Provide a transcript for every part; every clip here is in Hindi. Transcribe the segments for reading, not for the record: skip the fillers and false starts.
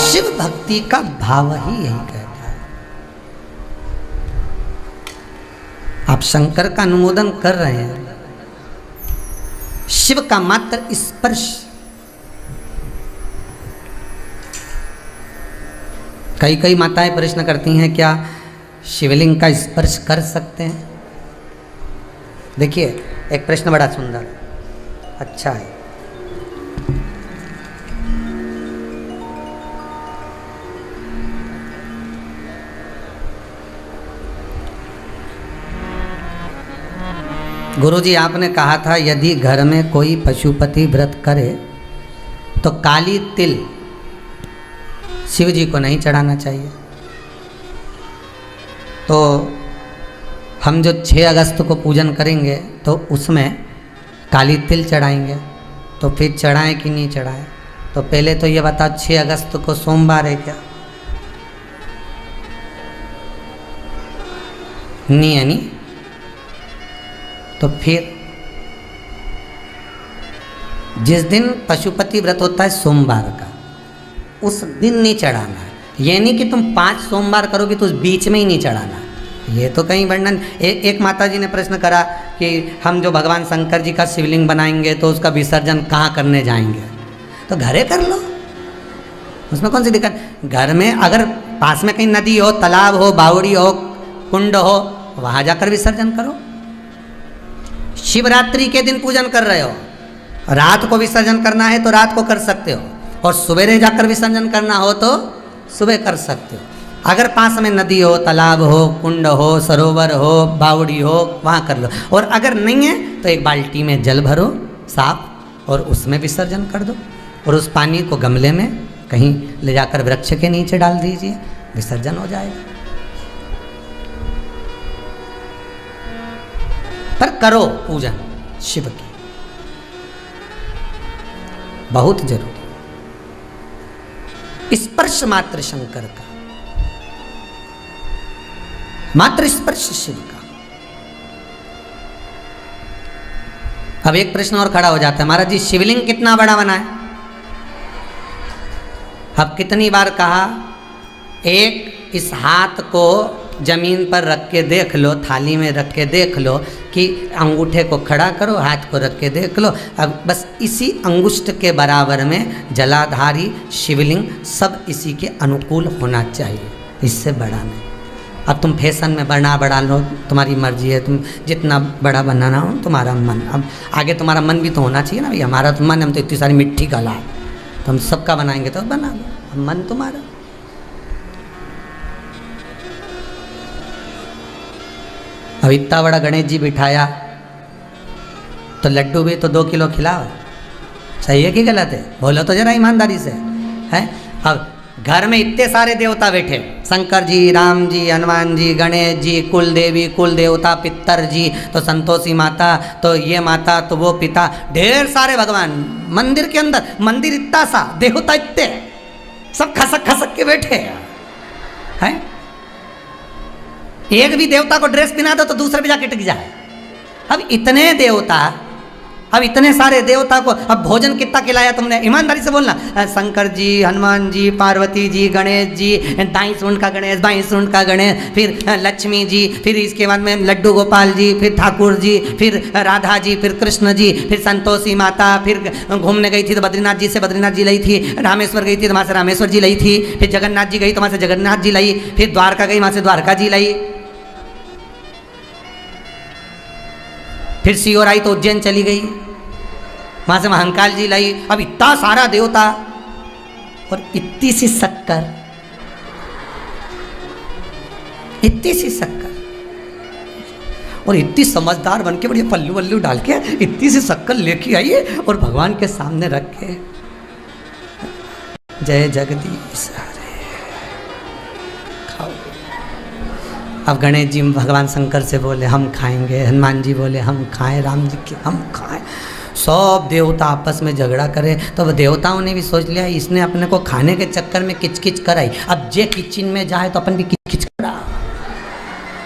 शिव भक्ति का भाव ही यही कहता है। आप शंकर का अनुमोदन कर रहे हैं, शिव का मात्र स्पर्श। कई कई माताएं प्रश्न करती हैं, क्या शिवलिंग का स्पर्श कर सकते हैं? देखिए, एक प्रश्न बड़ा सुंदर, अच्छा है। गुरुजी, आपने कहा था यदि घर में कोई पशुपति व्रत करे तो काली तिल शिव जी को नहीं चढ़ाना चाहिए। तो हम जो 6 अगस्त को पूजन करेंगे तो उसमें काली तिल चढ़ाएंगे, तो फिर चढ़ाएं कि नहीं चढ़ाएं? तो पहले तो ये बताओ, 6 अगस्त को सोमवार है क्या? नहीं है, नहीं? तो फिर जिस दिन पशुपति व्रत होता है सोमवार का, उस दिन नहीं चढ़ाना है। ये नहीं कि तुम 5 सोमवार करोगे तो उस बीच में ही नहीं चढ़ाना। ये तो कहीं वर्णन। एक माता जी ने प्रश्न करा कि हम जो भगवान शंकर जी का शिवलिंग बनाएंगे तो उसका विसर्जन कहाँ करने जाएंगे? तो घरे कर लो, उसमें कौन सी दिक्कत? घर में अगर पास में कहीं नदी हो, तालाब हो, बावड़ी हो, कुंड हो, वहाँ जाकर विसर्जन करो। शिवरात्रि के दिन पूजन कर रहे हो, रात को विसर्जन करना है तो रात को कर सकते हो, और सवेरे जाकर विसर्जन करना हो तो सुबह कर सकते हो। अगर पास में नदी हो, तालाब हो, कुंड हो, सरोवर हो, बावड़ी हो, वहाँ कर लो। और अगर नहीं है तो एक बाल्टी में जल भरो साफ, और उसमें विसर्जन कर दो, और उस पानी को गमले में कहीं ले जाकर वृक्ष के नीचे डाल दीजिए, विसर्जन हो जाएगा। पर करो पूजन शिव की, बहुत जरूरी। स्पर्श मात्र शंकर का, मात्र स्पर्श शिव का। अब एक प्रश्न और खड़ा हो जाता है, महाराज जी शिवलिंग कितना बड़ा बना है? अब कितनी बार कहा, एक इस हाथ को जमीन पर रख के देख लो, थाली में रख के देख लो कि अंगूठे को खड़ा करो, हाथ को रख के देख लो। अब बस इसी अंगुष्ठ के बराबर में जलाधारी शिवलिंग सब इसी के अनुकूल होना चाहिए, इससे बड़ा नहीं। अब तुम फैशन में बढ़ा लो, तुम्हारी मर्जी है, तुम जितना बड़ा बनाना हो तुम्हारा मन। अब आगे तुम्हारा मन भी तो होना चाहिए ना भाई, हमारा तो मन, हम तो इतनी सारी मिट्टी का ला, तो हम सबका बनाएंगे तो बना लो, अब मन तुम्हारा। अब इतना बड़ा गणेश जी बिठाया तो लड्डू भी तो 2 किलो खिलाओ, सही है कि गलत है? बोलो तो जरा ईमानदारी से, है? अब घर में इतने सारे देवता बैठे, शंकर जी, राम जी, हनुमान जी, गणेश जी, कुल देवी, कुल देवता, पितर जी, तो संतोषी माता, तो ये माता, तो वो पिता, ढेर सारे भगवान मंदिर के अंदर। मंदिर इतना सा, देवता इतने, सब खसक खसक के बैठे हैं। एक भी देवता को ड्रेस पहना दो तो दूसरे भी जाके टिक जाए। अब इतने देवता, अब इतने सारे देवता को अब भोजन कितना खिलाया तुमने? ईमानदारी से बोलना। शंकर जी, हनुमान जी, पार्वती जी, गणेश जी, दाई सूंड का गणेश, बाई सूंड का गणेश, फिर लक्ष्मी जी, फिर इसके बाद में लड्डू गोपाल जी, फिर ठाकुर जी, फिर राधा जी, फिर कृष्ण जी, फिर संतोषी माता, फिर घूमने गई थी तो बद्रीनाथ जी से बद्रीनाथ जी लाई थी, रामेश्वर गई थी तो वहाँ से रामेश्वर जी लाई थी, फिर जगन्नाथ जी गई तो वहाँ से जगन्नाथ जी लाई, फिर द्वारका गई वहाँ से द्वारका जी लाई, फिर सीओर आई तो उज्जैन चली गई, वहां से महाकाल जी लाई। अब इतना सारा देवता और इतनी सी शक्कर, इतनी सी शक्कर, और इतनी समझदार बन के बढ़िया पल्लू वल्लू डाल के इतनी सी शक्कर लेके आई और भगवान के सामने रख के, जय जगदीश हरे, खाओ। अब गणेश जी भगवान शंकर से बोले हम खाएंगे, हनुमान जी बोले हम खाएं, राम जी के हम खाएं, सब देवता आपस में झगड़ा करे। तो अब देवताओं ने भी सोच लिया इसने अपने को खाने के चक्कर में किचकिच कराई, अब जे किचन में जाए तो अपन भी किचकिच करा।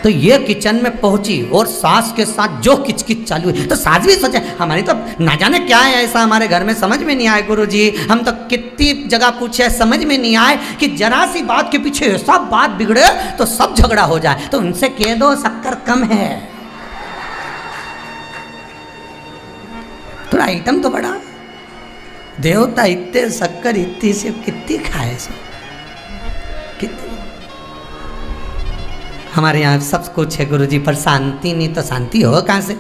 तो ये किचन में पहुंची और सास के साथ जो किचकिच चालू हुई, तो सास भी सोचे हमारी तो ना जाने क्या है ऐसा हमारे घर में, समझ में नहीं आए गुरुजी, हम तो कितनी जगह पूछे समझ में नहीं आए कि जरा सी बात के पीछे सब बात बिगड़े तो सब झगड़ा हो जाए, तो उनसे कह दो शक्कर कम है, थोड़ा आइटम तो बड़ा, देवता इतने शक्कर इतनी से कितनी खाए सो कितनी। हमारे यहाँ सब कुछ है गुरुजी, पर शांति नहीं, तो शांति हो कहाँ से?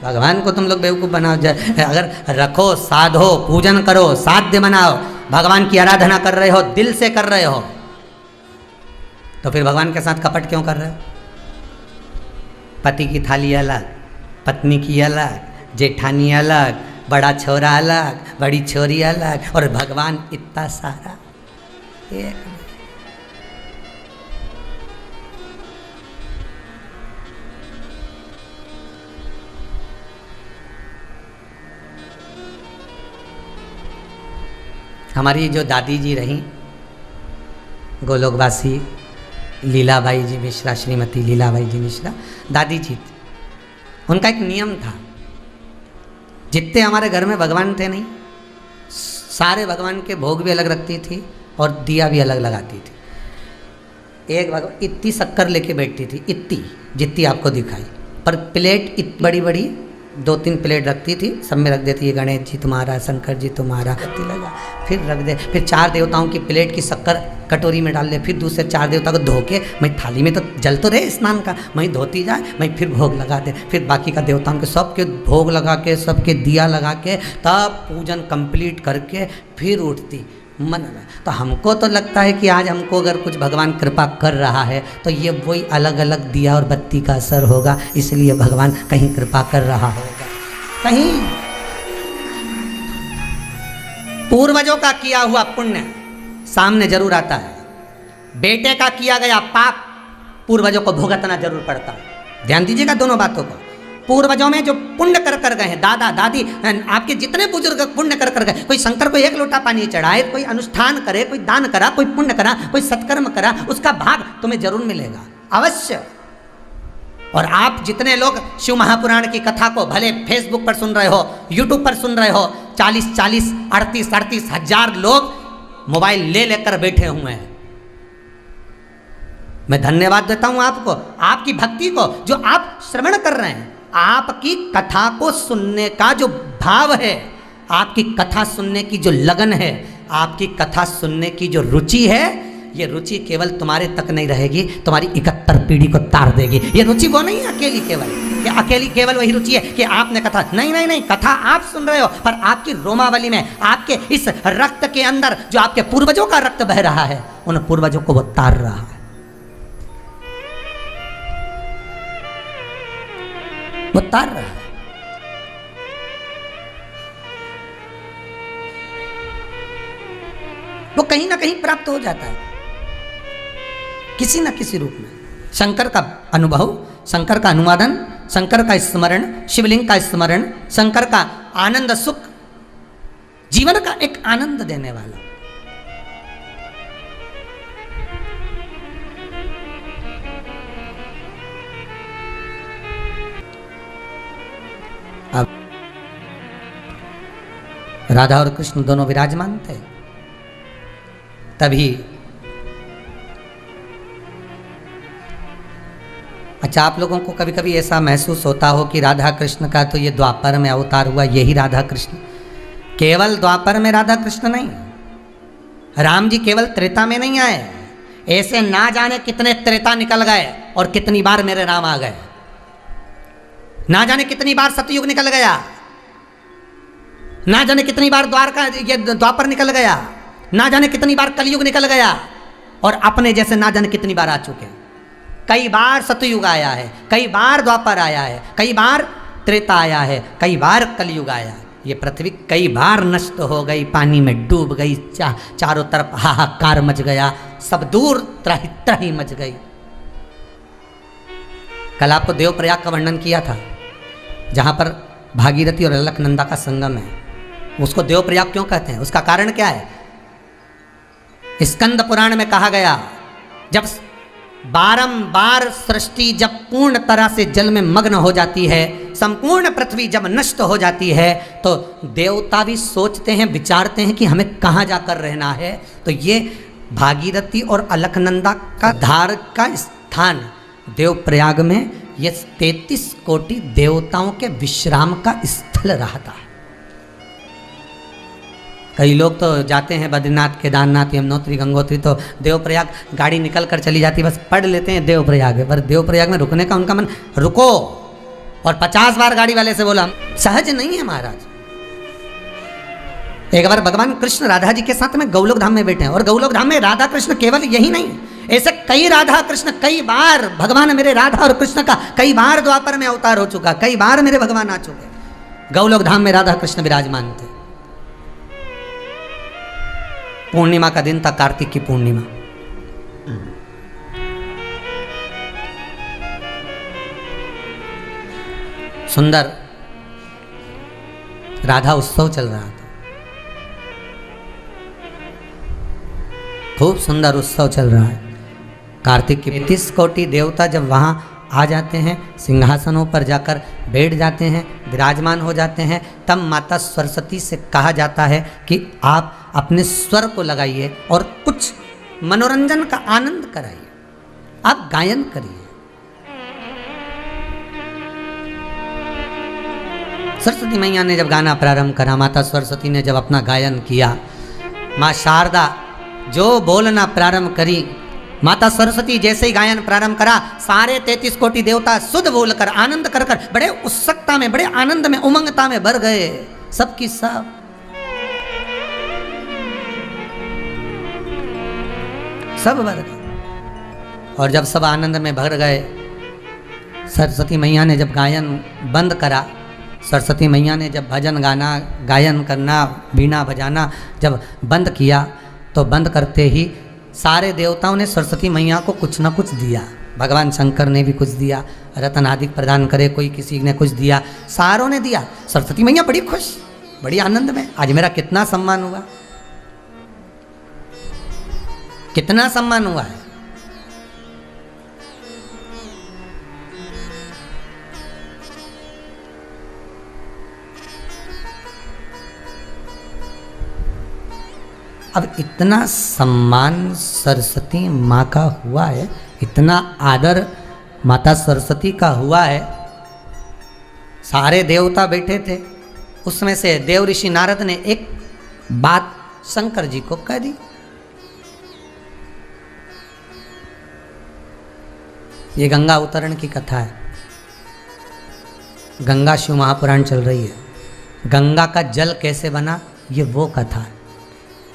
भगवान को तुम लोग बेवकूफ़ बनाओ, अगर रखो साधो पूजन करो साध्य बनाओ, भगवान की आराधना कर रहे हो दिल से कर रहे हो, तो फिर भगवान के साथ कपट क्यों कर रहे हो? पति की थाली अलग, पत्नी की अलग, जेठानी अलग, बड़ा छोरा अलग, बड़ी छोरी अलग, और भगवान इतना सारा एक। हमारी जो दादी जी रहीं गोलोकवासी लीलाबाई जी मिश्रा, श्रीमती लीलाबाई जी मिश्रा दादी जी, उनका एक नियम था, जितने हमारे घर में भगवान थे नहीं, सारे भगवान के भोग भी अलग रखती थी और दिया भी अलग लगाती थी। एक भगवान इतनी शक्कर लेके बैठती थी, इतनी जितनी आपको दिखाई, पर प्लेट बड़ी बड़ी 2-3 प्लेट रखती थी, सब में रख देती है गणेश जी तुम्हारा, शंकर जी तुम्हारा, लगा फिर रख दे, फिर 4 देवताओं की प्लेट की शक्कर कटोरी में डाल दे, फिर दूसरे 4 देवता को धो के मैं थाली में तो जल तो रहे स्नान का, मैं धोती जाए, मैं फिर भोग लगा दे, फिर बाकी का देवताओं के सबके भोग लगा के सबके दिया लगा के तब पूजन कंप्लीट करके फिर उठती मन में। तो हमको तो लगता है कि आज हमको अगर कुछ भगवान कृपा कर रहा है तो ये वही अलग अलग दिया और बत्ती का असर होगा, इसलिए भगवान कहीं कृपा कर रहा होगा, कहीं पूर्वजों का किया हुआ पुण्य सामने जरूर आता है, बेटे का किया गया पाप पूर्वजों को भुगतना जरूर पड़ता है। ध्यान दीजिएगा दोनों बातों को, पूर्वजों में जो पुण्य कर गए हैं, दादा दादी आपके जितने बुजुर्ग पुण्य कर गए, कोई शंकर को 1 लोटा पानी चढ़ाए, कोई अनुष्ठान करे, कोई दान करा, कोई पुण्य करा, कोई सत्कर्म करा, उसका भाग तुम्हें जरूर मिलेगा अवश्य। और आप जितने लोग शिव महापुराण की कथा को भले फेसबुक पर सुन रहे हो, यूट्यूब पर सुन रहे हो, 40-40 38 हजार लोग मोबाइल ले लेकर बैठे हुए हैं, मैं धन्यवाद देता हूं आपको, आपकी भक्ति को, जो आप श्रवण कर रहे हैं, आपकी कथा को सुनने का जो भाव है, आपकी कथा सुनने की जो लगन है, आपकी कथा सुनने की जो रुचि है, ये रुचि केवल तुम्हारे तक नहीं रहेगी, तुम्हारी 71 पीढ़ी को तार देगी। ये रुचि वो नहीं है अकेली केवल, कि अकेली केवल वही रुचि है कि आपने कथा, नहीं नहीं नहीं, कथा आप सुन रहे हो, पर आपकी रोमावली में, आपके इस रक्त के अंदर जो आपके पूर्वजों का रक्त बह रहा है, उन पूर्वजों को वो तार रहा है, वो तार रहा है। वो कहीं ना कहीं प्राप्त हो जाता है किसी न किसी रूप में। शंकर का अनुभव, शंकर का अनुवादन, शंकर का स्मरण, शिवलिंग का स्मरण, शंकर का आनंद सुख, जीवन का एक आनंद देने वाला। अब राधा और कृष्ण दोनों विराजमान थे, तभी अच्छा आप लोगों को कभी कभी ऐसा महसूस होता हो कि राधा कृष्ण का तो ये द्वापर में अवतार हुआ, यही राधा कृष्ण, केवल द्वापर में राधा कृष्ण नहीं, राम जी केवल त्रेता में नहीं आए, ऐसे ना जाने कितने त्रेता निकल गए और कितनी बार मेरे राम आ गए, ना जाने कितनी बार सतयुग निकल गया, ना जाने कितनी बार द्वारका ये द्वापर निकल गया, ना जाने कितनी बार कलयुग निकल गया, और अपने जैसे ना जाने कितनी बार आ चुके हैं। कई बार सतयुग आया है, कई बार द्वापर आया है, कई बार त्रेता आया है, कई बार कलयुग आया है। ये पृथ्वी कई बार नष्ट हो गई, पानी में डूब गई, चारों तरफ हाहाकार मच गया, सब दूर त्राही त्राही मच गई। कल आपको देवप्रयाग का वर्णन किया था, जहाँ पर भागीरथी और अलकनंदा का संगम है। उसको देवप्रयाग क्यों कहते हैं, उसका कारण क्या है? स्कंद पुराण में कहा गया, जब बारंबार सृष्टि जब पूर्ण तरह से जल में मग्न हो जाती है, संपूर्ण पृथ्वी जब नष्ट हो जाती है, तो देवता भी सोचते हैं, विचारते हैं कि हमें कहाँ जाकर रहना है। तो ये भागीरथी और अलकनंदा का धार का स्थान देवप्रयाग में ये 33 कोटि देवताओं के विश्राम का स्थल रहता है। कई लोग तो जाते हैं बद्रीनाथ, केदारनाथ, यमुनोत्री, गंगोत्री, तो देवप्रयाग गाड़ी निकल कर चली जाती, बस पढ़ लेते हैं देवप्रयाग। पर देवप्रयाग में रुकने का उनका मन, रुको, और 50 बार गाड़ी वाले से बोला, सहज नहीं है महाराज। एक बार भगवान कृष्ण राधा जी के साथ में गौलोक धाम में बैठे हैं, और गौलोक धाम में राधा कृष्ण केवल यही नहीं, ऐसे कई राधा कृष्ण, कई बार भगवान मेरे राधा और कृष्ण का कई बार द्वापर में अवतार हो चुका, कई बार मेरे भगवान आ चुके। गौलोक धाम में राधा कृष्ण विराजमान थे। पूर्णिमा का दिन था, कार्तिक की पूर्णिमा। सुंदर राधा उत्सव चल रहा था, खूब सुंदर उत्सव चल रहा है। कार्तिक के 33 कोटि देवता जब वहां आ जाते हैं, सिंहासनों पर जाकर बैठ जाते हैं, विराजमान हो जाते हैं, तब माता सरस्वती से कहा जाता है कि आप अपने स्वर को लगाइए और कुछ मनोरंजन का आनंद कराइए, आप गायन करिए। सरस्वती मैया ने जब गाना प्रारंभ करा, माता सरस्वती ने जब अपना गायन किया, माँ शारदा जो बोलना प्रारंभ करी, माता सरस्वती जैसे ही गायन प्रारंभ करा, सारे 33 कोटि देवता शुद्ध बोलकर, आनंद कर कर, बड़े उत्सुकता में, बड़े आनंद में, उमंगता में भर गए, सबकी सब। सब भर गए। और जब सब आनंद में भर गए, सरस्वती मैया ने जब गायन बंद करा, सरस्वती मैया ने जब भजन गाना, गायन करना, बीना बजाना जब बंद किया, तो बंद करते ही सारे देवताओं ने सरस्वती मैया को कुछ ना कुछ दिया। भगवान शंकर ने भी कुछ दिया, रतन आदि प्रदान करे, कोई किसी ने कुछ दिया, सारों ने दिया। सरस्वती मैया बड़ी खुश, बड़ी आनंद में, आज मेरा कितना सम्मान हुआ, कितना सम्मान हुआ है। अब इतना सम्मान सरस्वती माँ का हुआ है, इतना आदर माता सरस्वती का हुआ है। सारे देवता बैठे थे, उसमें से देव ऋषि नारद ने एक बात शंकर जी को कह दी। ये गंगा अवतरण की कथा है, गंगा शिव महापुराण चल रही है। गंगा का जल कैसे बना, ये वो कथा है।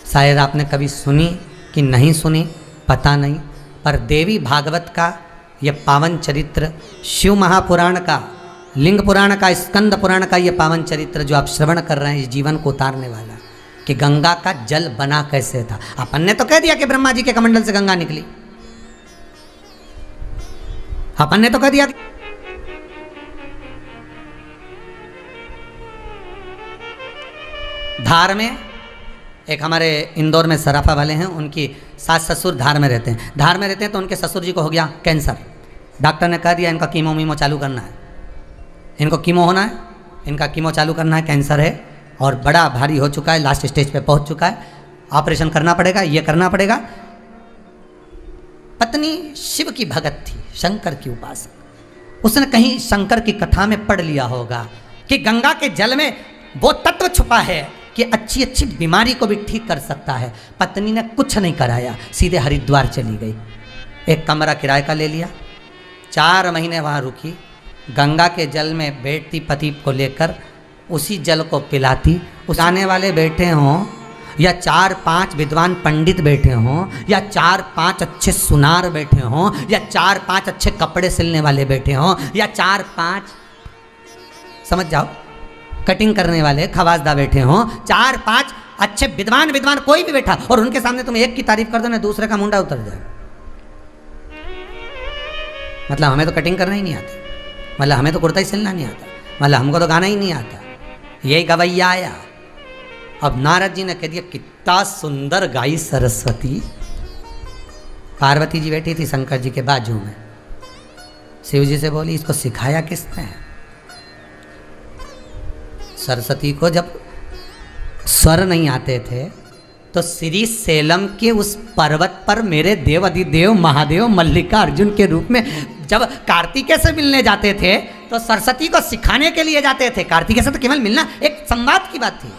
शायद आपने कभी सुनी कि नहीं सुनी, पता नहीं, पर देवी भागवत का यह पावन चरित्र, शिव महापुराण का, लिंग पुराण का, स्कंद पुराण का यह पावन चरित्र जो आप श्रवण कर रहे हैं, इस जीवन को उतारने वाला, कि गंगा का जल बना कैसे था। अपन ने तो कह दिया कि ब्रह्मा जी के कमंडल से गंगा निकली, अपन ने तो कह दिया। धार में एक हमारे इंदौर में सराफा वाले हैं, उनकी सास ससुर धार में रहते हैं। धार में रहते हैं तो उनके ससुर जी को हो गया कैंसर। डॉक्टर ने कह दिया इनका कीमो वीमो चालू करना है, इनको कीमो होना है, इनका कीमो चालू करना है, कैंसर है और बड़ा भारी हो चुका है, लास्ट स्टेज पे पहुंच चुका है, ऑपरेशन करना पड़ेगा, ये करना पड़ेगा। पत्नी शिव की भगत थी, शंकर की उपासक। उसने कहीं शंकर की कथा में पढ़ लिया होगा कि गंगा के जल में वो तत्व छुपा है कि अच्छी अच्छी बीमारी को भी ठीक कर सकता है। पत्नी ने कुछ नहीं कराया, सीधे हरिद्वार चली गई, एक कमरा किराए का ले लिया, 4 महीने वहाँ रुकी, गंगा के जल में बैठती पति को लेकर, उसी जल को पिलाती। उस आने वाले बैठे हों या 4-5 विद्वान पंडित बैठे हों या 4-5 अच्छे सुनार बैठे हों या 4-5 अच्छे कपड़े सिलने वाले बैठे हों या 4-5 समझ जाओ कटिंग करने वाले खवासदा बैठे हों, 4-5 अच्छे विद्वान कोई भी बैठा और उनके सामने तुम एक की तारीफ कर दो ना, दूसरे का मुंडा उतर जाए। मतलब हमें तो कटिंग करना ही नहीं आता, मतलब हमें तो कुर्ता ही सिलना नहीं आता, मतलब हमको तो गाना ही नहीं आता, यही गवैया आया। अब नारद जी ने कह दिया कितना सुंदर गाई सरस्वती, पार्वती जी बैठी थी शंकर जी के बाजू में। शिव जी से बोली इसको सिखाया किसने है? सरस्वती को जब स्वर नहीं आते थे तो श्री सेलम के उस पर्वत पर मेरे देव अधिदेव महादेव मल्लिका अर्जुन के रूप में जब कार्तिकेय से मिलने जाते थे तो सरस्वती को सिखाने के लिए जाते थे। कार्तिकेय से तो केवल मिलना एक संवाद की बात थी।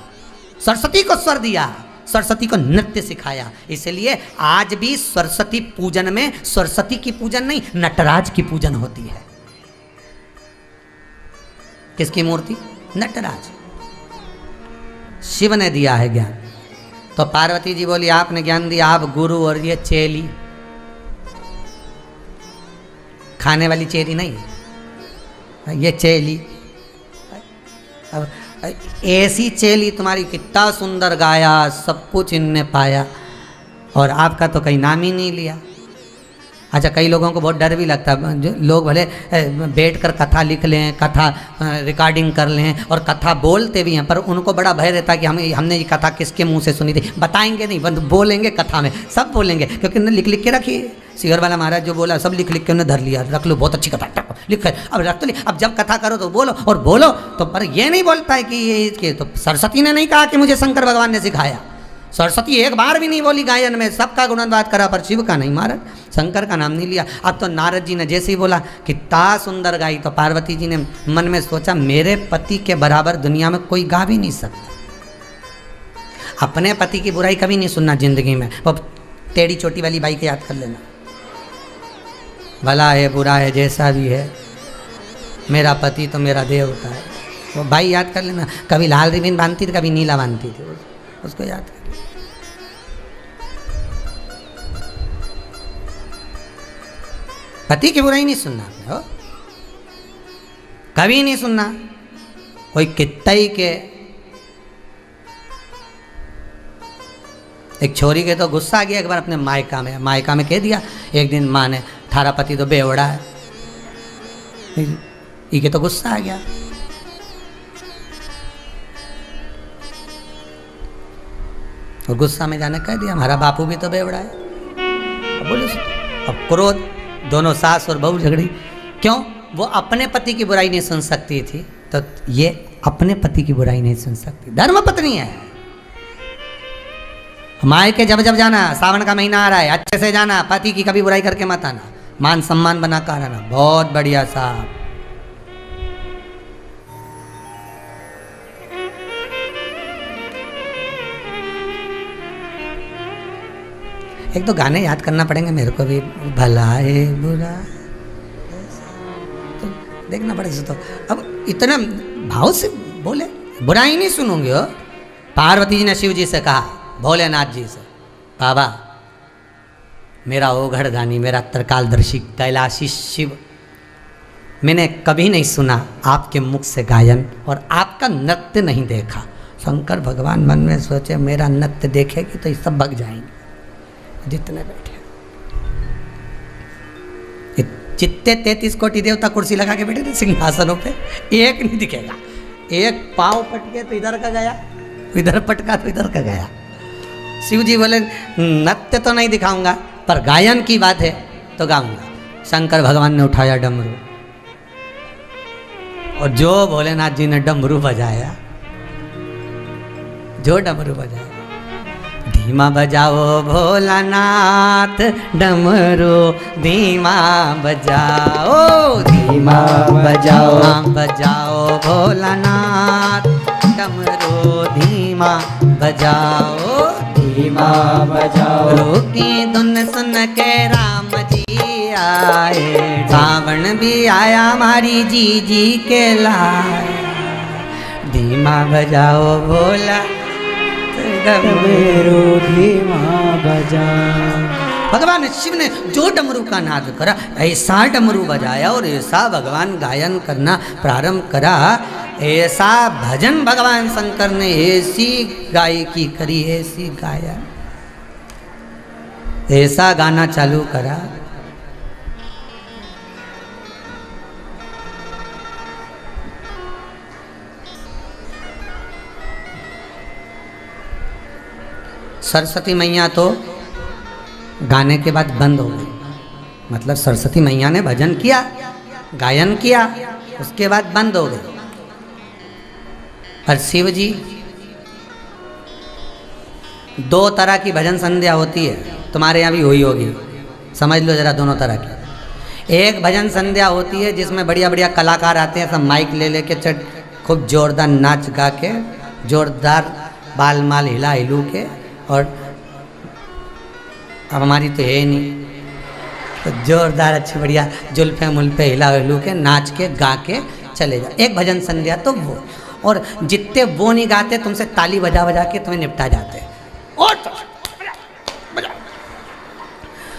सरस्वती को स्वर दिया, सरस्वती को नृत्य सिखाया। इसलिए आज भी सरस्वती पूजन में सरस्वती की पूजन नहीं, नटराज की पूजन होती है। किसकी मूर्ति? नटराज। शिव ने दिया है ज्ञान। तो पार्वती जी बोली आपने ज्ञान दिया, आप गुरु और ये चेली, खाने वाली चेली नहीं, ये चेली। अब ऐसी चेली तुम्हारी, कितना सुंदर गाया, सब कुछ इनने पाया और आपका तो कहीं नाम ही नहीं लिया। अच्छा, कई लोगों को बहुत डर भी लगता है, जो लोग भले बैठ कर कथा लिख लें, कथा रिकॉर्डिंग कर लें और कथा बोलते भी हैं, पर उनको बड़ा भय रहता है कि हमने ये कथा किसके मुंह से सुनी थी। बताएंगे नहीं, बोलेंगे कथा में, सब बोलेंगे, क्योंकि उन्होंने लिख लिख के रखी। सिगर वाला महाराज जो बोला सब लिख लिख के उन्हें धर लिया, रख लो, बहुत अच्छी कथा लिख, अब रख तो ली। अब जब कथा करो तो बोलो, और बोलो तो, पर ये नहीं बोलता है कि ये तो सरस्वती ने नहीं कहा कि मुझे शंकर भगवान ने सिखाया। सरस्वती एक बार भी नहीं बोली गायन में, सबका गुणगान करा, पर शिव का नहीं, महाराज शंकर का नाम नहीं लिया। अब तो नारद जी ने जैसे ही बोला कितना सुंदर गाई, तो पार्वती जी ने मन में सोचा मेरे पति के बराबर दुनिया में कोई गा भी नहीं सकता। अपने पति की बुराई कभी नहीं सुनना जिंदगी में। वो टेढ़ी चोटी वाली बाई को याद कर लेना, भला है बुरा है जैसा भी है, मेरा पति तो मेरा देवता है। वो बाई याद कर लेना, कभी लाल रिबन बांधती थी, कभी नीला बांधती थी, उसको याद कर। पति की बुराई नहीं सुनना आपने, हो कभी नहीं सुनना। कोई कितना ही के, एक छोरी के तो गुस्सा आ गया एक बार अपने मायका में कह दिया एक दिन माँ ने, थारा पति तो बेवड़ा है। ये के तो गुस्सा आ गया। और गुस्सा में जाने कह दिया हमारा बापू भी तो बेवड़ा है। अब बोले, अब क्रोध, दोनों सास और बहू झगड़ी। क्यों? वो अपने पति की बुराई नहीं सुन सकती थी, तो ये अपने पति की बुराई नहीं सुन सकती। धर्म पत्नी है। मायके जब जब जाना, सावन का महीना आ रहा है, अच्छे से जाना, पति की कभी बुराई करके मत आना, मान सम्मान बना कर आना। बहुत बढ़िया साहब। एक तो गाने याद करना पड़ेंगे मेरे को भी, भला है बुरा तो देखना पड़ेगा। तो अब इतना भाव से बोले, बुराई नहीं सुनूंगी हो। पार्वती जी ने शिव जी से कहा, भोलेनाथ जी से, बाबा मेरा ओघड़ गानी, मेरा त्रिकालदर्शी कैलाशी शिव, मैंने कभी नहीं सुना आपके मुख से गायन और आपका नृत्य नहीं देखा। शंकर भगवान मन में सोचे मेरा नृत्य देखेगी तो ये सब भग जाएंगे जितने बैठे। चित्ते 33 कोटि देवता कुर्सी लगा के बैठे थे सिंहासनों पे, एक नहीं दिखेगा। एक पाँव पटके तो इधर का गया, इधर पटका तो इधर का गया। शिव जी बोले नृत्य तो नहीं दिखाऊंगा, पर गायन की बात है तो गाऊंगा। शंकर भगवान ने उठाया डमरू, और जो भोलेनाथ जी ने डमरू बजाया, जो डमरू बजाया, धीमा बजाओ भोलानाथ डमरू, धीमा बजाओ, धीमा बजाओ, बजाओ भोलानाथ डमरू, धीमा बजाओ, धीमा बजाओ। रोकी धुन सुन के राम जी आए, रावण भी आया हमारी जी के लाए। धीमा बजाओ भोला डमरू, धीमा बजा। भगवान शिव ने जो डमरू का नाद करा, ऐसा डमरू बजाया और ऐसा भगवान गायन करना प्रारंभ करा। ऐसा भजन भगवान शंकर ने ऐसी गायकी करी, ऐसी गाया, ऐसा गाना चालू करा। सरस्वती मैया तो गाने के बाद बंद हो गई। मतलब सरस्वती मैया ने भजन किया, गायन किया, उसके बाद बंद हो गई। और शिव जी, दो तरह की भजन संध्या होती है, तुम्हारे यहाँ भी हुई होगी, समझ लो जरा दोनों तरह की। एक भजन संध्या होती है जिसमें बढ़िया बढ़िया कलाकार आते हैं, सब माइक ले लेके खूब जोरदार नाच गा के, जोरदार बाल माल हिला हिलू के, और अब हमारी तो है ही नहीं, तो जोरदार अच्छी बढ़िया जुल्फे मुल्फे हिला हिलू के, नाच के गा के चले जाओ। एक भजन संध्या तो वो, और जितने वो नहीं गाते तुमसे ताली बजा बजा के तुम्हें निपटा जाते हैं,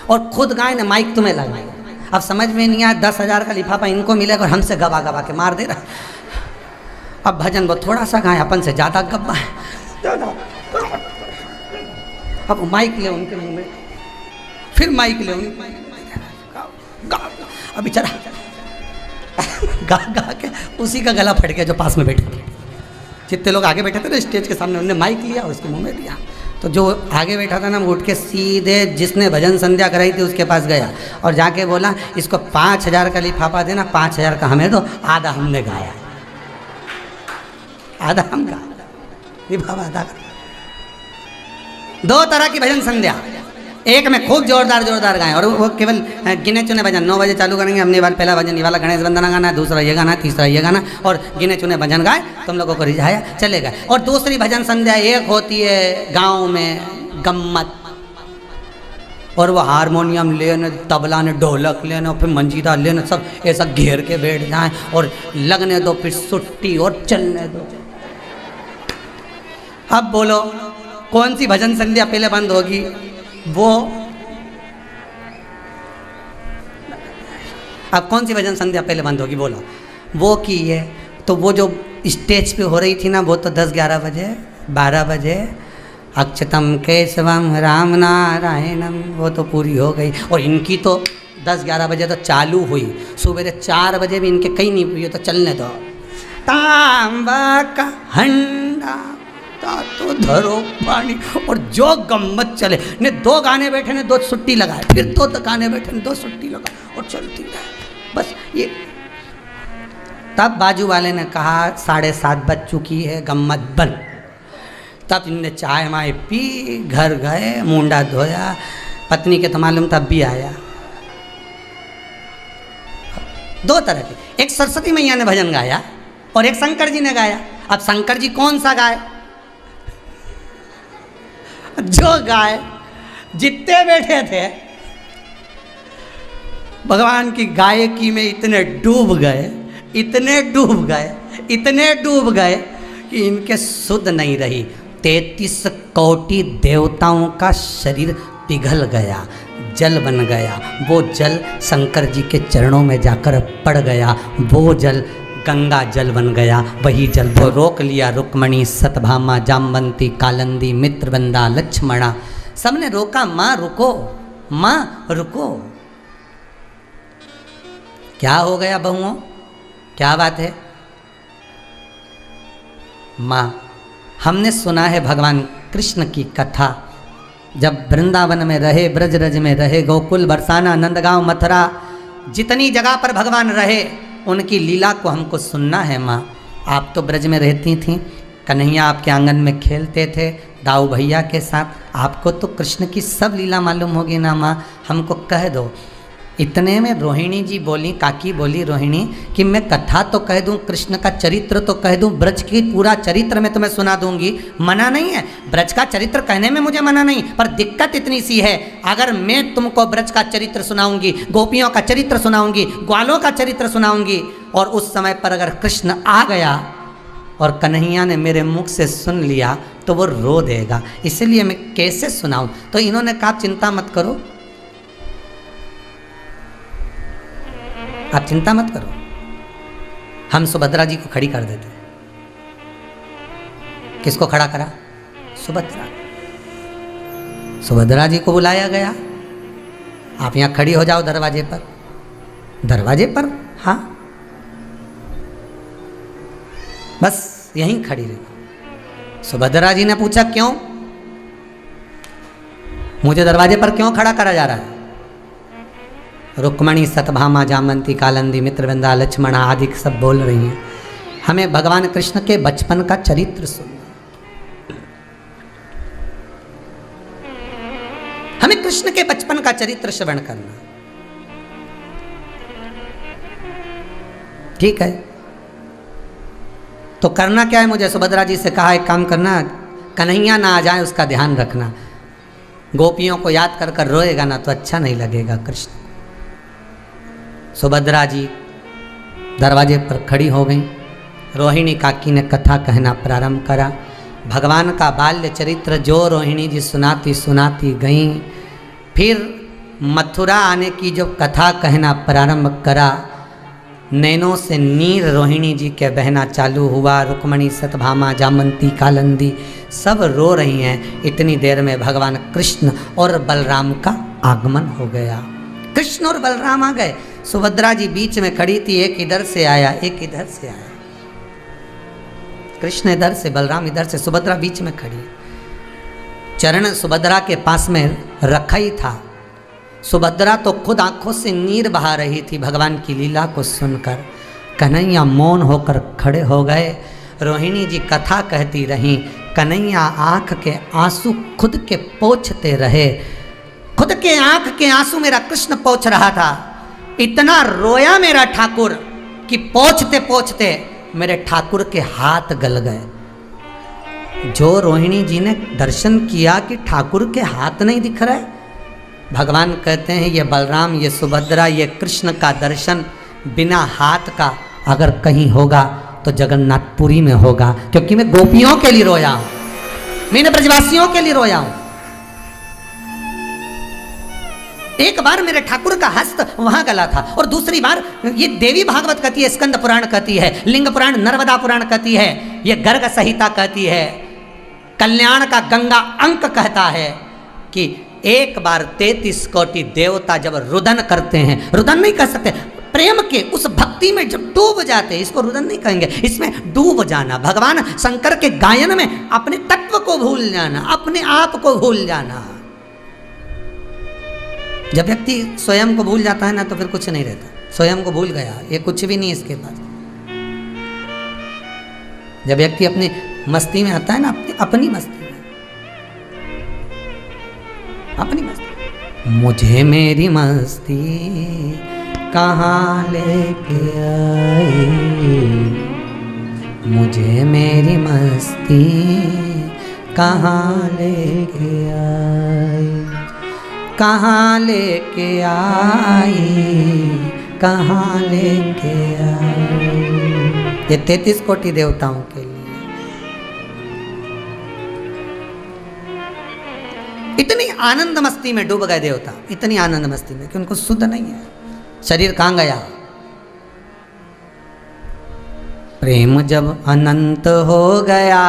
और खुद गाए ना माइक तुम्हें लगाए। अब समझ में नहीं आया, 10,000 का लिफाफा इनको मिलेगा और हमसे गवा गवा के मार दे रहा। अब भजन वो थोड़ा सा गाए, अपन से ज़्यादा गब्बा है। अब माइक ले उनके मुंह में, फिर माइक ले उनके, अब बेचारा गा गा के उसी का गला फट गया जो पास में बैठे थे। जितने लोग आगे बैठे थे ना स्टेज के सामने, उन्होंने माइक लिया और उसके मुंह में दिया, तो जो आगे बैठा था ना वो उठ के सीधे जिसने भजन संध्या कराई थी उसके पास गया और जाके बोला, इसको 5,000 का लिफाफा देना, 5,000 का हमें दो, आधा हमने गाया, आधा हम गाया, लिफाफा आधा कर। दो तरह की भजन संध्या, एक में खूब जोरदार जोरदार गाएं, और वो केवल गिने चुने भजन, 9 बजे चालू करेंगे, हमने वाला पहला भजन ये वाला गणेश वंदना गाना है, दूसरा ये गाना, तीसरा ये गाना, और गिने चुने भजन गाए, तुम लोगों को रिझाया चले गए। और दूसरी भजन संध्या एक होती है गांव में गम्मत, और वो हारमोनियम लेने, तबला ने, ढोलक लेने, और फिर मंजीरा लेने, सब ऐसा घेर के बैठ जाए और लगने दो, फिर सुट्टी और चलने दो। अब बोलो कौन सी भजन संध्या पहले बंद होगी? वो अब कौन सी भजन संध्या पहले बंद होगी बोलो? वो की है तो वो जो स्टेज पे हो रही थी ना, वो तो 10-11 बजे 12 बजे अक्षतम केशवम राम नारायणम, वो तो पूरी हो गई। और इनकी तो 10-11 बजे तो चालू हुई, सुबह 4 बजे भी इनके कहीं नहीं हुई, तो चलने दो। तांबा का हंडा तो धरो पानी, और जो गम्मत चले ने, 2 गाने बैठे ने 2 सुट्टी लगाए, फिर 2 गाने बैठे ने 2 सुट्टी लगाए, और चलती रहे बस ये। तब बाजू वाले ने कहा 7:30 बज चुकी है, गम्मत बंद। तब इनने चाय माय पी, घर गए, मुंडा धोया, पत्नी के तो मालूम तब भी आया। 2 तरह के, एक सरस्वती मैया ने भजन गाया और एक शंकर जी ने गाया। अब शंकर जी कौन सा गाए? जो गाए, जितने बैठे थे भगवान की गायकी में इतने डूब गए, इतने डूब गए, इतने डूब गए कि इनके सुध नहीं रही। 33 कोटि देवताओं का शरीर पिघल गया, जल बन गया। वो जल शंकर जी के चरणों में जाकर पड़ गया, वो जल गंगा जल बन गया। वही जल वो रोक लिया रुक्मणी, सतभामा, जामवंती, कालंदी, मित्रवंदा, लक्ष्मणा, सबने रोका, माँ रुको, माँ रुको। क्या हो गया बहुओं, क्या बात है? माँ, हमने सुना है भगवान कृष्ण की कथा, जब वृंदावन में रहे, ब्रजरज में रहे, गोकुल, बरसाना, नंदगांव, मथुरा, जितनी जगह पर भगवान रहे उनकी लीला को हमको सुनना है। माँ, आप तो ब्रज में रहती थीं, कन्हैया आपके आंगन में खेलते थे दाऊ भैया के साथ, आपको तो कृष्ण की सब लीला मालूम होगी ना माँ, हमको कह दो। इतने में रोहिणी जी बोली, काकी बोली रोहिणी कि मैं कथा तो कह दूं, कृष्ण का चरित्र तो कह दूं, ब्रज की पूरा चरित्र मैं तुम्हें सुना दूंगी, मना नहीं है, ब्रज का चरित्र कहने में मुझे मना नहीं, पर दिक्कत इतनी सी है, अगर मैं तुमको ब्रज का चरित्र सुनाऊंगी, गोपियों का चरित्र सुनाऊंगी, ग्वालों का चरित्र सुनाऊंगी, और उस समय पर अगर कृष्ण आ गया और कन्हैया ने मेरे मुख से सुन लिया तो वो रो देगा, इसलिए मैं कैसे सुनाऊं? तो इन्होंने कहा चिंता मत करो, आप चिंता मत करो, हम सुभद्रा जी को खड़ी कर देते। किसको खड़ा करा? सुभद्रा। सुभद्रा जी को बुलाया गया, आप यहां खड़ी हो जाओ दरवाजे पर। दरवाजे पर? हाँ, बस यहीं खड़ी रही। सुभद्रा जी ने पूछा क्यों? मुझे दरवाजे पर क्यों खड़ा करा जा रहा है? रुक्मणी, सतभामा, जामंती, कालंदी, मित्रवृंदा, लक्ष्मणा आदि सब बोल रही हैं। हमें भगवान कृष्ण के बचपन का चरित्र सुनना, हमें कृष्ण के बचपन का चरित्र श्रवण करना। ठीक है, तो करना क्या है? मुझे सुभद्रा जी से कहा एक काम करना, कन्हैया ना आ जाए उसका ध्यान रखना। गोपियों को याद कर कर रोएगा ना तो अच्छा नहीं लगेगा कृष्ण। सुभद्रा जी दरवाजे पर खड़ी हो गई। रोहिणी काकी ने कथा कहना प्रारंभ करा। भगवान का बाल्य चरित्र जो रोहिणी जी सुनाती सुनाती गईं, फिर मथुरा आने की जो कथा कहना प्रारंभ करा, नैनों से नीर रोहिणी जी के बहना चालू हुआ। रुक्मणी, सतभामा, जामंती, कालंदी सब रो रही हैं। इतनी देर में भगवान कृष्ण और बलराम का आगमन हो गया। कृष्ण और बलराम आ गए। सुभद्रा जी बीच में खड़ी थी, एक इधर से आया, एक इधर से आया। कृष्ण इधर से, बलराम इधर से, सुभद्रा बीच में खड़ी। चरण सुभद्रा के पास में रखा ही था। सुभद्रा तो खुद आंखों से नीर बहा रही थी भगवान की लीला को सुनकर। कन्हैया मौन होकर खड़े हो गए। रोहिणी जी कथा कहती रहीं। कन्हैया आंख के आंसू खुद के पोंछते रहे। खुद के आंख के आंसू मेरा कृष्ण पोंछ रहा था। इतना रोया मेरा ठाकुर कि पोंछते पोंछते मेरे ठाकुर के हाथ गल गए। जो रोहिणी जी ने दर्शन किया कि ठाकुर के हाथ नहीं दिख रहा है, भगवान कहते हैं ये बलराम, ये सुभद्रा, ये कृष्ण का दर्शन बिना हाथ का अगर कहीं होगा तो जगन्नाथपुरी में होगा, क्योंकि मैं गोपियों के लिए रोया हूं, मैंने ब्रजवासियों के लिए रोया हूं। एक बार मेरे ठाकुर का हस्त वहां गला था, और दूसरी बार ये देवी भागवत कहती है, स्कंद पुराण कहती है, लिंग पुराण, नर्मदा पुराण कहती है, ये गर्ग संहिता कहती है, कल्याण का गंगा अंक कहता है कि एक बार 33 कोटि देवता जब रुदन करते हैं, रुदन नहीं कह सकते, प्रेम के उस भक्ति में जब डूब जाते हैं, इसको रुदन नहीं कहेंगे, इसमें डूब जाना, भगवान शंकर के गायन में अपने तत्व को भूल जाना, अपने आप को भूल जाना। जब व्यक्ति स्वयं को भूल जाता है ना तो फिर कुछ नहीं रहता। स्वयं को भूल गया, ये कुछ भी नहीं इसके पास। जब व्यक्ति अपनी मस्ती में आता है ना, अपनी मस्ती में, अपनी मस्ती, मुझे मेरी मस्ती कहाँ लेके आई, मुझे मेरी मस्ती कहाँ लेके आई, कहाँ लेके आई, कहाँ लेके आई। ये 33 कोटि देवताओं के लिए इतनी आनंद मस्ती में डूब गए देवता, इतनी आनंद मस्ती में कि उनको शुद्ध नहीं है। शरीर कहाँ गया? प्रेम जब अनंत हो गया,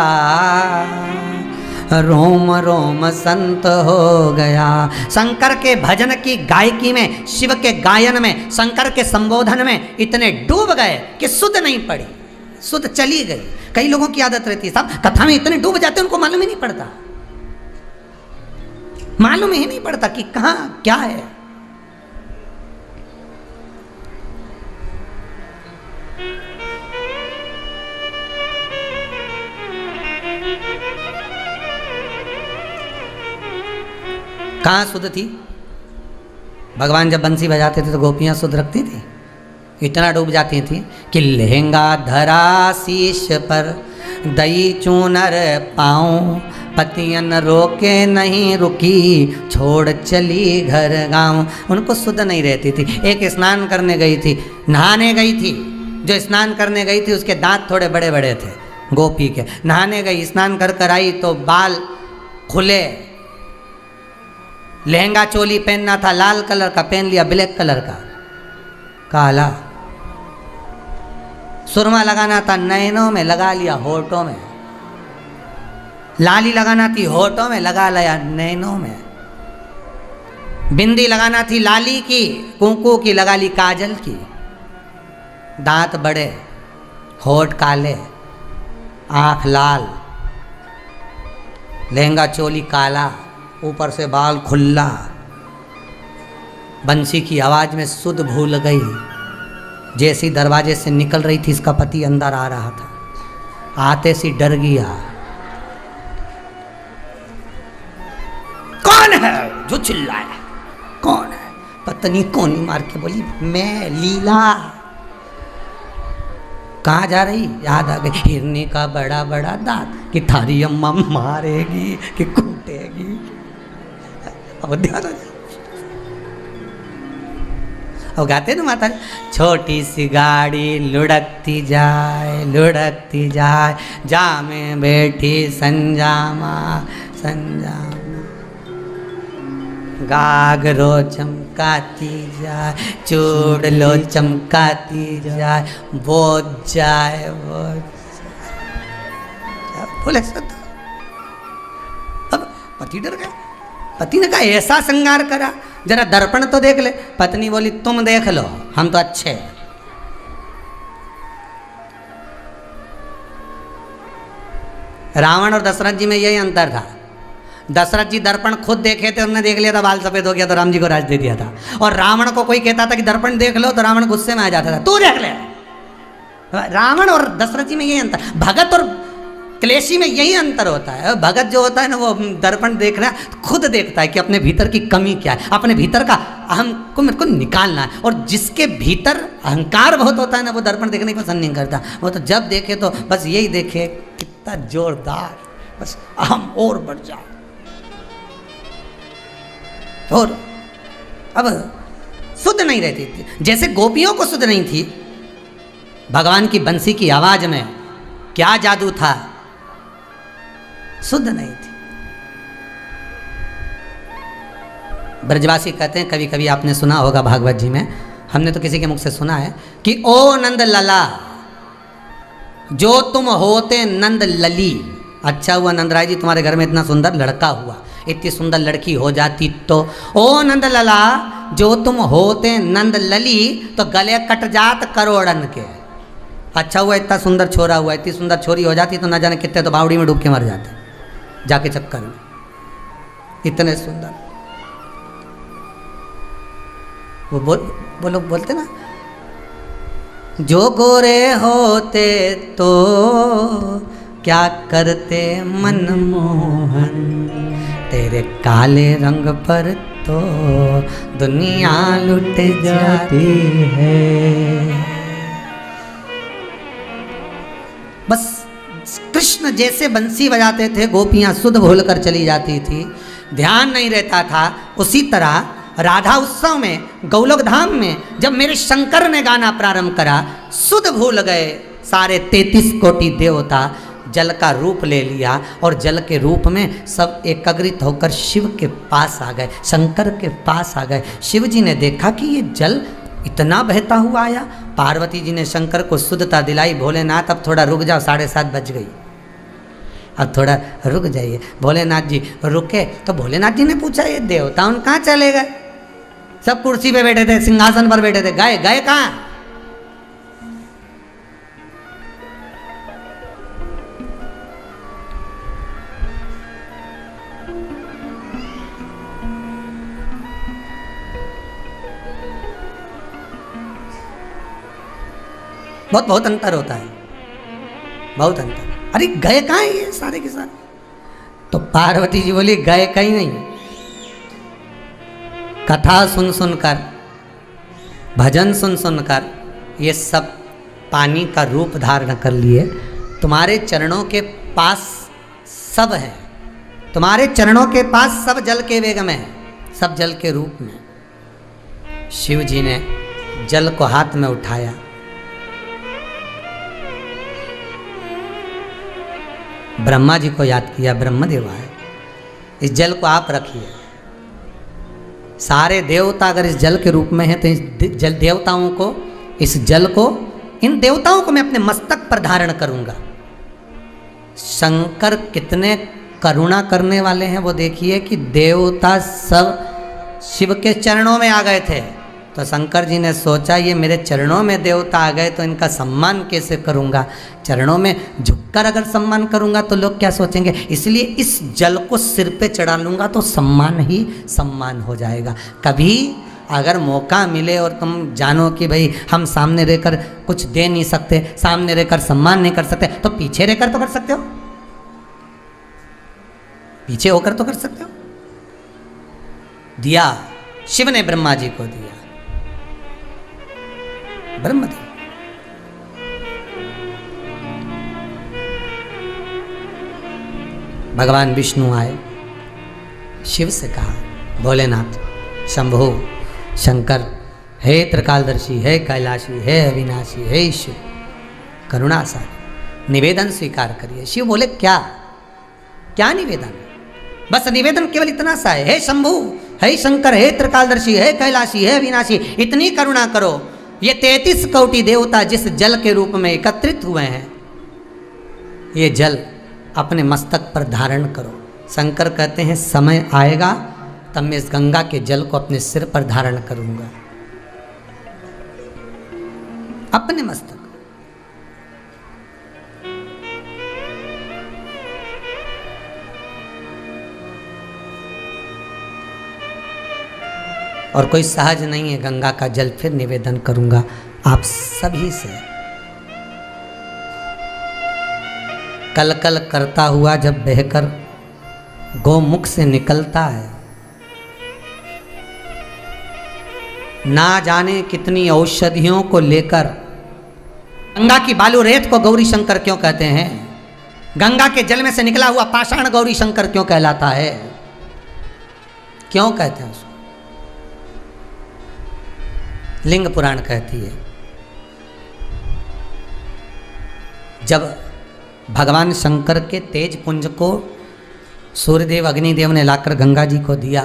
रोम रोम संत हो गया। शंकर के भजन की गायकी में, शिव के गायन में, शंकर के संबोधन में इतने डूब गए कि शुद्ध नहीं पड़ी, शुद्ध चली गई। कई लोगों की आदत रहती है, साहब कथा में इतने डूब जाते हैं उनको मालूम ही नहीं पड़ता, मालूम ही नहीं पड़ता कि कहाँ क्या है। कहाँ शुद्ध थी? भगवान जब बंसी बजाते थे तो गोपियाँ शुद्ध रखती थी? इतना डूब जाती थी कि लहंगा धरा शीश पर, दई चूनर पाऊँ, पतियन रोके नहीं रुकी, छोड़ चली घर गाँव। उनको शुद्ध नहीं रहती थी। एक स्नान करने गई थी, नहाने गई थी, जो स्नान करने गई थी उसके दांत थोड़े बड़े बड़े थे गोपी के। नहाने गई, स्नान कर कर आई तो बाल खुले, लहंगा चोली पहनना था लाल कलर का, पहन लिया ब्लैक कलर का, काला। सुरमा लगाना था नैनों में, लगा लिया होठों में। लाली लगाना थी होठों में, लगा लिया नैनों में। बिंदी लगाना थी लाली की, कुंकू की, लगा ली काजल की। दांत बड़े, होठ काले, आंख लाल, लहंगा चोली काला, ऊपर से बाल खुल्ला, बंसी की आवाज में सुध भूल गई। जैसी दरवाजे से निकल रही थी इसका पति अंदर आ रहा था, आते सी डर गया। कौन है जो चिल्लाया? कौन है? पत्नी कोनी मार के बोली, मैं लीला। कहाँ जा रही? याद आ गई, हिरनी का बड़ा बड़ा दांत, कि थारी अम्मा मारेगी कि कूटेगी। अब ध्यान आ जाए। और गाते ना माता, छोटी सी गाड़ी लुढ़कती जाए जा में बैठी संजामा संजामा, गागरो चमकाती जाए, चूड़लो चमकाती जाए, बोझ जाए बोले। अब पति डर गया। पति ने कहा ऐसा श्रृंगार करा, जरा दर्पण तो देख ले। पत्नी बोली तुम देख लो, हम तो अच्छे। रावण और दशरथ जी में यही अंतर था। दशरथ जी दर्पण खुद देखे थे, उन्होंने देख लिया था, बाल सफेद हो गया तो राम जी को राज दे दिया था। और रावण को कोई कहता था कि दर्पण देख लो तो रावण गुस्से में आ जाता था, तू देख ले। रावण और दशरथ जी में यही अंतर, भगत और क्लेशी में यही अंतर होता है। भगत जो होता है ना, वो दर्पण देख रहा है, खुद देखता है कि अपने भीतर की कमी क्या है, अपने भीतर का अहम को मेरे को निकालना है। और जिसके भीतर अहंकार बहुत होता है ना, वो दर्पण देखने की पसंद नहीं करता। वो तो जब देखे तो बस यही देखे, कितना जोरदार, बस अहम और बढ़ जाए। और अब शुद्ध नहीं रहती थी, जैसे गोपियों को शुद्ध नहीं थी। भगवान की बंसी की आवाज में क्या जादू था, शुद्ध नहीं थी। ब्रजवासी कहते हैं, कभी कभी आपने सुना होगा भागवत जी में, हमने तो किसी के मुख से सुना है कि ओ नंद लला जो तुम होते नंद लली। अच्छा हुआ नंदराय जी तुम्हारे घर में इतना सुंदर लड़का हुआ, इतनी सुंदर लड़की हो जाती तो। ओ नंद लला जो तुम होते नंद लली, तो गले कट जात करोड़न के। अच्छा हुआ इतना सुंदर छोरा हुआ, इतनी सुंदर छोरी हो जाती तो ना जाने कितने तो बावड़ी में डूब के मर जाते जाके चक्कर में, इतने सुंदर। वो बोलो बोलते ना, जो गोरे होते तो क्या करते मनमोहन, तेरे काले रंग पर तो दुनिया लुट जाती है। बस कृष्ण जैसे बंसी बजाते थे, गोपियां सुध भूल कर चली जाती थी, ध्यान नहीं रहता था। उसी तरह राधा उत्सव में, गौलोक धाम में, जब मेरे शंकर ने गाना प्रारंभ करा, सुध भूल गए सारे 33 कोटि देवता, जल का रूप ले लिया और जल के रूप में सब एकत्रित होकर शिव के पास आ गए, शंकर के पास आ गए। शिव जी ने देखा कि ये जल इतना बहता हुआ आया। पार्वती जी ने शंकर को शुद्धता दिलाई, भोलेनाथ अब थोड़ा रुक जाओ, 7:30 बज गई, अब थोड़ा रुक जाइए। भोलेनाथ जी रुके तो भोलेनाथ जी ने पूछा ये देवता उन कहाँ चले गए? सब कुर्सी पे बैठे थे, सिंहासन पर बैठे थे, गए गए कहाँ? बहुत बहुत अंतर होता है, बहुत अंतर। अरे गए कहाँ हैं ये सारे के सारे? तो पार्वती जी बोली गए कहीं नहीं, कथा सुन सुनकर, भजन सुन सुनकर ये सब पानी का रूप धारण कर लिए। तुम्हारे चरणों के पास सब है, तुम्हारे चरणों के पास सब जल के वेग में है, सब जल के रूप में। शिव जी ने जल को हाथ में उठाया, ब्रह्मा जी को याद किया, ब्रह्मदेव आए, इस जल को आप रखिए। सारे देवता अगर इस जल के रूप में है तो इस जल देवताओं को, इस जल को, इन देवताओं को मैं अपने मस्तक पर धारण करूंगा। शंकर कितने करुणा करने वाले हैं वो देखिए कि देवता सब शिव के चरणों में आ गए थे। तो शंकर जी ने सोचा ये मेरे चरणों में देवता आ गए तो इनका सम्मान कैसे करूंगा। चरणों में झुक कर अगर सम्मान करूंगा तो लोग क्या सोचेंगे, इसलिए इस जल को सिर पे चढ़ा लूंगा तो सम्मान ही सम्मान हो जाएगा। कभी अगर मौका मिले और तुम जानो कि भाई हम सामने रहकर कुछ दे नहीं सकते, सामने रहकर सम्मान नहीं कर सकते, तो पीछे रहकर तो कर सकते हो, पीछे होकर तो कर सकते हो। दिया शिव ने ब्रह्मा जी को दिया, ब्रह्मदेव। भगवान विष्णु आए, शिव से कहा, भोलेनाथ, शंभु, शंकर, हे त्रिकालदर्शी, हे कैलाशी, हे अविनाशी, हे ईश्वर, करुणा सागर, निवेदन स्वीकार करिए। शिव बोले, क्या क्या निवेदन? बस निवेदन केवल इतना सा है, हे शंभु, हे शंकर, हे त्रिकालदर्शी, हे कैलाशी, हे अविनाशी, इतनी करुणा करो, ये 33 कोटि देवता जिस जल के रूप में एकत्रित हुए हैं, ये जल अपने मस्तक पर धारण करो। शंकर कहते हैं, समय आएगा तब मैं इस गंगा के जल को अपने सिर पर धारण करूंगा, अपने मस्तक। और कोई सहज नहीं है, गंगा का जल फिर निवेदन करूंगा आप सभी से। कल कल करता हुआ जब बहकर गोमुख से निकलता है, ना जाने कितनी औषधियों को लेकर। गंगा की बालू रेत को गौरी शंकर क्यों कहते हैं? गंगा के जल में से निकला हुआ पाषाण गौरी शंकर क्यों कहलाता है? क्यों कहते हैं उसको? लिंग पुराण कहती है, जब भगवान शंकर के तेज पुंज को सूर्यदेव अग्निदेव ने लाकर गंगा जी को दिया,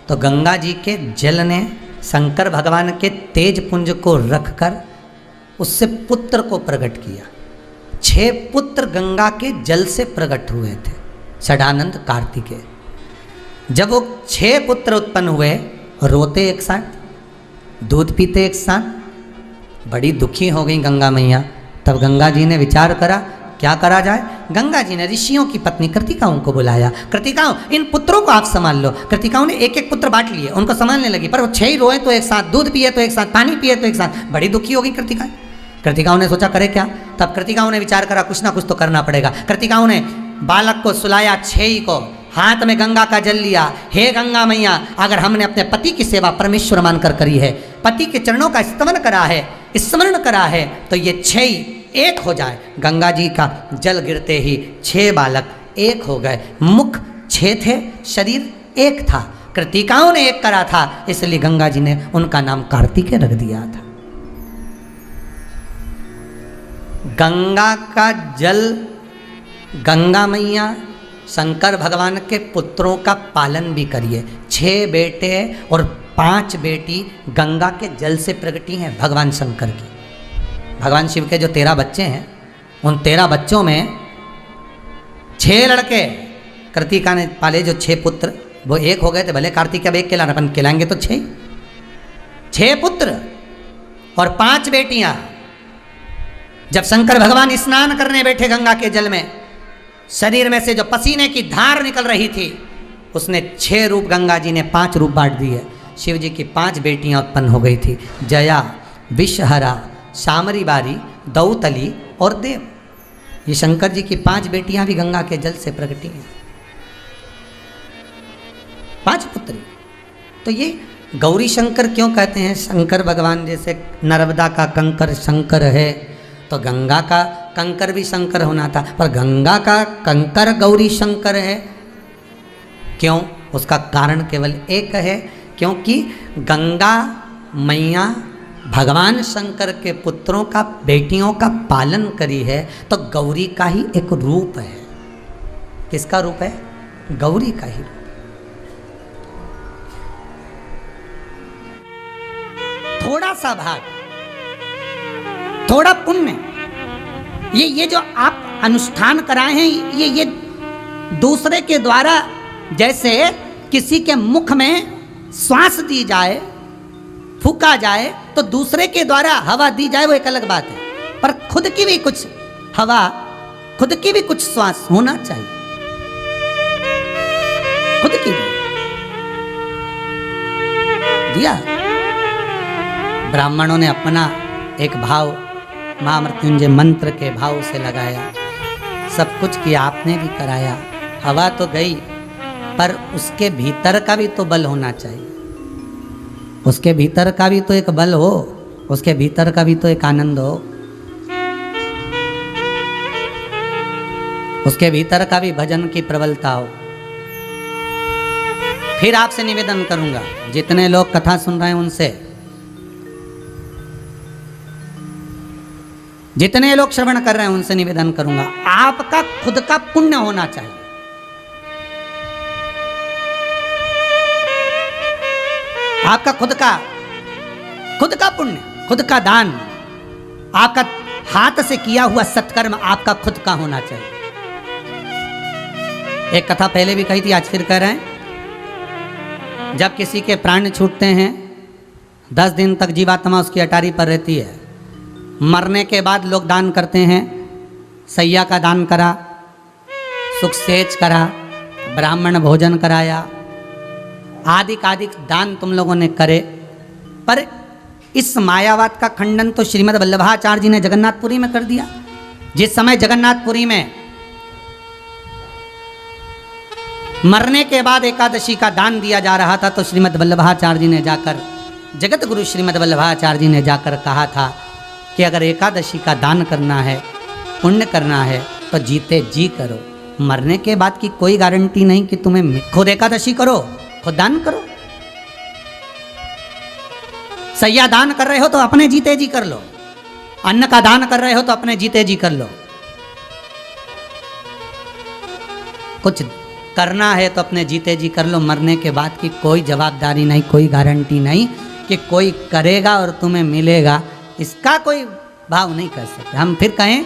तो गंगा जी के जल ने शंकर भगवान के तेज पुंज को रखकर उससे पुत्र को प्रकट किया। 6 पुत्र गंगा के जल से प्रकट हुए थे, षडानंद कार्तिकेय। जब वो 6 पुत्र उत्पन्न हुए, रोते एक साथ, दूध पीते एक साथ, बड़ी दुखी हो गई गंगा मैया। तब गंगा जी ने विचार करा, क्या करा जाए? गंगा जी ने ऋषियों की पत्नी कृतिकाओं को बुलाया। कृतिकाओं, इन पुत्रों को आप संभाल लो। कृतिकाओं ने एक एक पुत्र बांट लिए, उनको संभालने लगी, पर वो 6 ही रोए तो एक साथ, दूध पिए तो एक साथ, पानी पिए तो एक साथ, बड़ी दुखी हो गई कृतिकाएं। कृतिकाओं ने सोचा करे क्या? तब कृतिकाओं ने विचार करा, कुछ ना कुछ तो करना पड़ेगा। कृतिकाओं ने बालक को सुलाया, 6 ही को, हाथ में गंगा का जल लिया। हे गंगा मैया, अगर हमने अपने पति की सेवा परमेश्वर मानकर करी है, पति के चरणों का स्तमन करा है, स्मरण करा है, तो ये 6 ही एक हो जाए। गंगा जी का जल गिरते ही 6 बालक एक हो गए। मुख 6 थे, शरीर एक था। कृतिकाओं ने एक करा था, इसलिए गंगा जी ने उनका नाम कार्तिकेय रख दिया था। गंगा का जल, गंगा मैया शंकर भगवान के पुत्रों का पालन भी करिए। 6 बेटे और 5 बेटी गंगा के जल से प्रगटी हैं भगवान शंकर की। भगवान शिव के जो 13 बच्चे हैं, उन 13 बच्चों में 6 लड़के कृतिका ने पाले, जो 6 पुत्र वो एक हो गए थे। भले कार्तिक अब एक कहलाना, अपन कहलाएंगे तो 6 पुत्र और 5 बेटियां। जब शंकर भगवान स्नान करने बैठे गंगा के जल में, शरीर में से जो पसीने की धार निकल रही थी, उसने 6 रूप, गंगा जी ने 5 रूप बांट दिए। शिव जी की 5 बेटियां उत्पन्न हो गई थी, जया, विषहरा, शामरी बारी, दौतली और देव। ये शंकर जी की 5 बेटियां भी गंगा के जल से प्रकटी हैं, 5 पुत्री। तो ये गौरी शंकर क्यों कहते हैं? शंकर भगवान जैसे नर्मदा का कंकर शंकर है, तो गंगा का कंकर भी शंकर होना था, पर गंगा का कंकर गौरी शंकर है। क्यों? उसका कारण केवल एक है, क्योंकि गंगा मैया भगवान शंकर के पुत्रों का, बेटियों का पालन करी है, तो गौरी का ही एक रूप है। किसका रूप है? गौरी का ही रूप। थोड़ा सा भाग, थोड़ा पुण्य, ये जो आप अनुष्ठान कराए हैं, ये दूसरे के द्वारा, जैसे किसी के मुख में श्वास दी जाए, फूका जाए, तो दूसरे के द्वारा हवा दी जाए, वो एक अलग बात है, पर खुद की भी कुछ हवा खुद की भी कुछ श्वास होना चाहिए, खुद की भी दिया। ब्राह्मणों ने अपना एक भाव महामृत्युंजय मंत्र के भाव से लगाया, सब कुछ किया, आपने भी कराया। हवा तो गई, पर उसके भीतर का भी तो बल होना चाहिए, उसके भीतर का भी तो एक बल हो, उसके भीतर का भी तो एक आनंद हो, उसके भीतर का भी भजन की प्रबलता हो। फिर आपसे निवेदन करूंगा, जितने लोग कथा सुन रहे हैं उनसे, जितने लोग श्रवण कर रहे हैं उनसे निवेदन करूंगा, आपका खुद का पुण्य होना चाहिए। आपका खुद का पुण्य, खुद का दान, आपका हाथ से किया हुआ सत्कर्म आपका खुद का होना चाहिए। एक कथा पहले भी कही थी, आज फिर कह रहे हैं। जब किसी के प्राण छूटते हैं, 10 दिन तक जीवात्मा उसकी अटारी पर रहती है। मरने के बाद लोग दान करते हैं, सैया का दान करा, सुख सेच करा, ब्राह्मण भोजन कराया, आदि दान तुम लोगों ने करे। पर इस मायावाद का खंडन तो श्रीमद् वल्लभाचार्य जी ने जगन्नाथपुरी में कर दिया। जिस समय जगन्नाथपुरी में मरने के बाद एकादशी का दान दिया जा रहा था, तो श्रीमद् वल्लभाचार्य जी ने जाकर, जगत गुरु श्रीमद् वल्लभाचार्य जी ने जाकर कहा था कि अगर एकादशी का दान करना है, पुण्य करना है, तो जीते जी करो। मरने के बाद की कोई गारंटी नहीं कि तुम्हें, खुद एकादशी करो, खुद दान करो। सैया दान कर रहे हो तो अपने जीते जी कर लो, अन्न का दान कर रहे हो तो अपने जीते जी कर लो। कुछ करना है तो अपने जीते जी कर लो। मरने के बाद की कोई जवाबदारी नहीं, कोई गारंटी नहीं कि कोई करेगा और तुम्हें मिलेगा, इसका कोई भाव नहीं कर सकते। हम फिर कहें